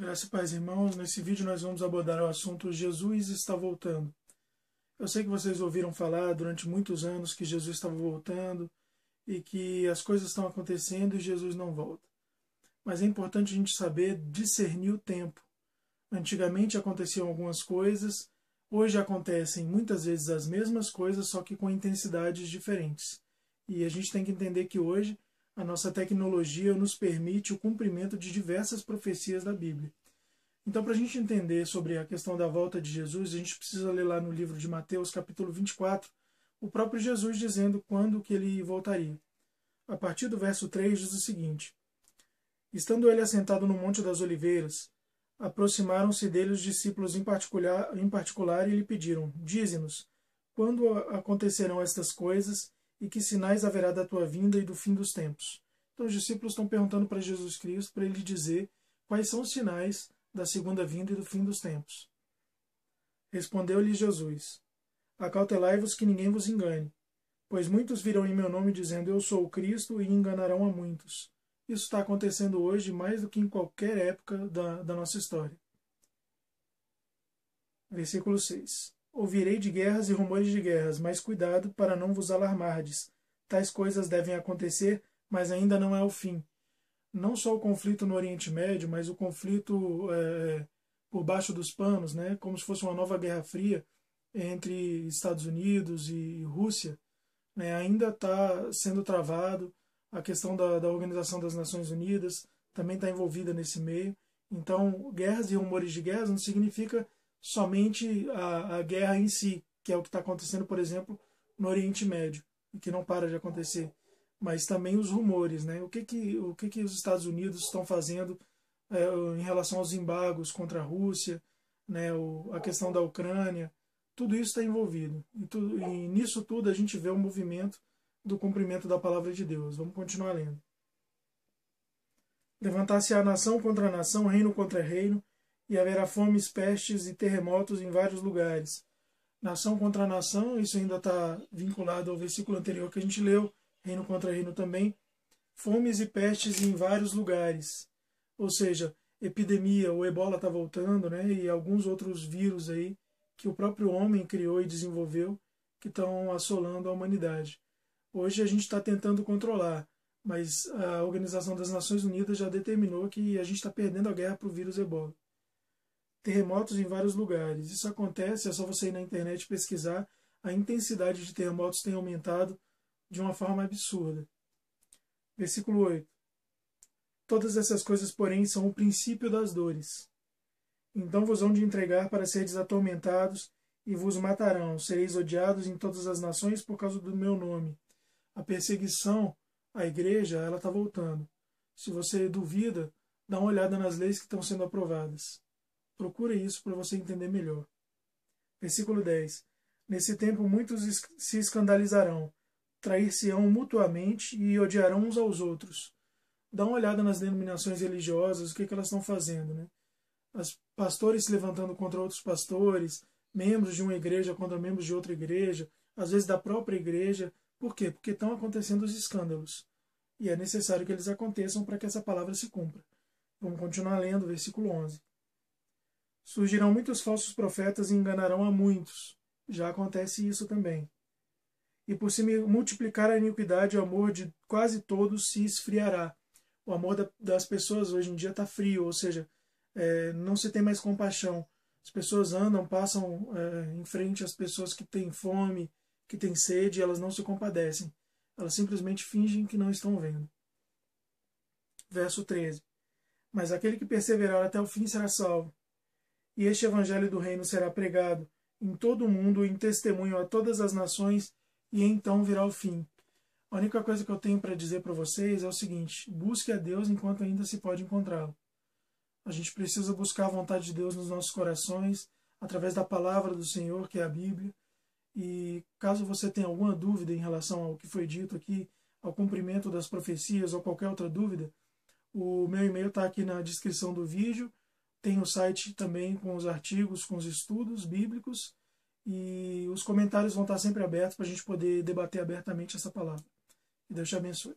Graças e paz, irmãos. Nesse vídeo nós vamos abordar o assunto Jesus está voltando. Eu sei que vocês ouviram falar durante muitos anos que Jesus estava voltando e que as coisas estão acontecendo e Jesus não volta. Mas é importante a gente saber discernir o tempo. Antigamente aconteciam algumas coisas, hoje acontecem muitas vezes as mesmas coisas, só que com intensidades diferentes. E a gente tem que entender que hoje a nossa tecnologia nos permite o cumprimento de diversas profecias da Bíblia. Então, para a gente entender sobre a questão da volta de Jesus, a gente precisa ler lá no livro de Mateus, capítulo 24, o próprio Jesus dizendo quando que ele voltaria. A partir do verso 3 diz o seguinte: Estando ele assentado no Monte das Oliveiras, aproximaram-se dele os discípulos em particular e lhe pediram: Dize-nos, quando acontecerão estas coisas e que sinais haverá da tua vinda e do fim dos tempos? Então os discípulos estão perguntando para Jesus Cristo, para ele dizer quais são os sinais da segunda vinda e do fim dos tempos. Respondeu-lhe Jesus: Acautelai-vos que ninguém vos engane, pois muitos virão em meu nome dizendo eu sou o Cristo e enganarão a muitos. Isso está acontecendo hoje mais do que em qualquer época da nossa história. Versículo 6. Ouvirei de guerras e rumores de guerras, mas cuidado para não vos alarmardes. Tais coisas devem acontecer, mas ainda não é o fim. Não só o conflito no Oriente Médio, mas o conflito por baixo dos panos, né, como se fosse uma nova Guerra Fria entre Estados Unidos e Rússia, né, ainda está sendo travado. A questão da Organização das Nações Unidas também está envolvida nesse meio. Então, guerras e rumores de guerras não significa somente a guerra em si, que é o que está acontecendo, por exemplo, no Oriente Médio, e que não para de acontecer, mas também os rumores, né? O que os Estados Unidos estão fazendo em relação aos embargos contra a Rússia, né? A questão da Ucrânia, tudo isso está envolvido. E nisso tudo a gente vê o movimento do cumprimento da palavra de Deus. Vamos continuar lendo. Levantar-se-á nação contra nação, reino contra reino, e haverá fomes, pestes e terremotos em vários lugares. Nação contra nação, isso ainda está vinculado ao versículo anterior que a gente leu, reino contra reino também. Fomes e pestes em vários lugares. Ou seja, epidemia, o ebola está voltando, né? E alguns outros vírus aí que o próprio homem criou e desenvolveu que estão assolando a humanidade. Hoje a gente está tentando controlar, mas a Organização das Nações Unidas já determinou que a gente está perdendo a guerra para o vírus ebola. Terremotos em vários lugares. Isso acontece, é só você ir na internet pesquisar. A intensidade de terremotos tem aumentado de uma forma absurda. Versículo 8. Todas essas coisas, porém, são o princípio das dores. Então vos hão de entregar para seres atormentados e vos matarão. Sereis odiados em todas as nações por causa do meu nome. A perseguição à igreja, ela está voltando. Se você duvida, dá uma olhada nas leis que estão sendo aprovadas. Procure isso para você entender melhor. Versículo 10. Nesse tempo muitos se escandalizarão, trair-se-ão mutuamente e odiarão uns aos outros. Dá uma olhada nas denominações religiosas, o que elas estão fazendo, né? As pastores se levantando contra outros pastores, membros de uma igreja contra membros de outra igreja, às vezes da própria igreja. Por quê? Porque estão acontecendo os escândalos. E é necessário que eles aconteçam para que essa palavra se cumpra. Vamos continuar lendo, versículo 11. Surgirão muitos falsos profetas e enganarão a muitos. Já acontece isso também. E por se multiplicar a iniquidade, o amor de quase todos se esfriará. O amor das pessoas hoje em dia está frio, ou seja, não se tem mais compaixão. As pessoas passam em frente às pessoas que têm fome, que têm sede, e elas não se compadecem. Elas simplesmente fingem que não estão vendo. Verso 13. Mas aquele que perseverar até o fim será salvo. E este evangelho do reino será pregado em todo o mundo em testemunho a todas as nações, e então virá o fim. A única coisa que eu tenho para dizer para vocês é o seguinte: busque a Deus enquanto ainda se pode encontrá-lo. A gente precisa buscar a vontade de Deus nos nossos corações, através da palavra do Senhor, que é a Bíblia. E caso você tenha alguma dúvida em relação ao que foi dito aqui, ao cumprimento das profecias ou qualquer outra dúvida, o meu e-mail está aqui na descrição do vídeo. Tem o site também com os artigos, com os estudos bíblicos, e os comentários vão estar sempre abertos para a gente poder debater abertamente essa palavra. Que Deus te abençoe.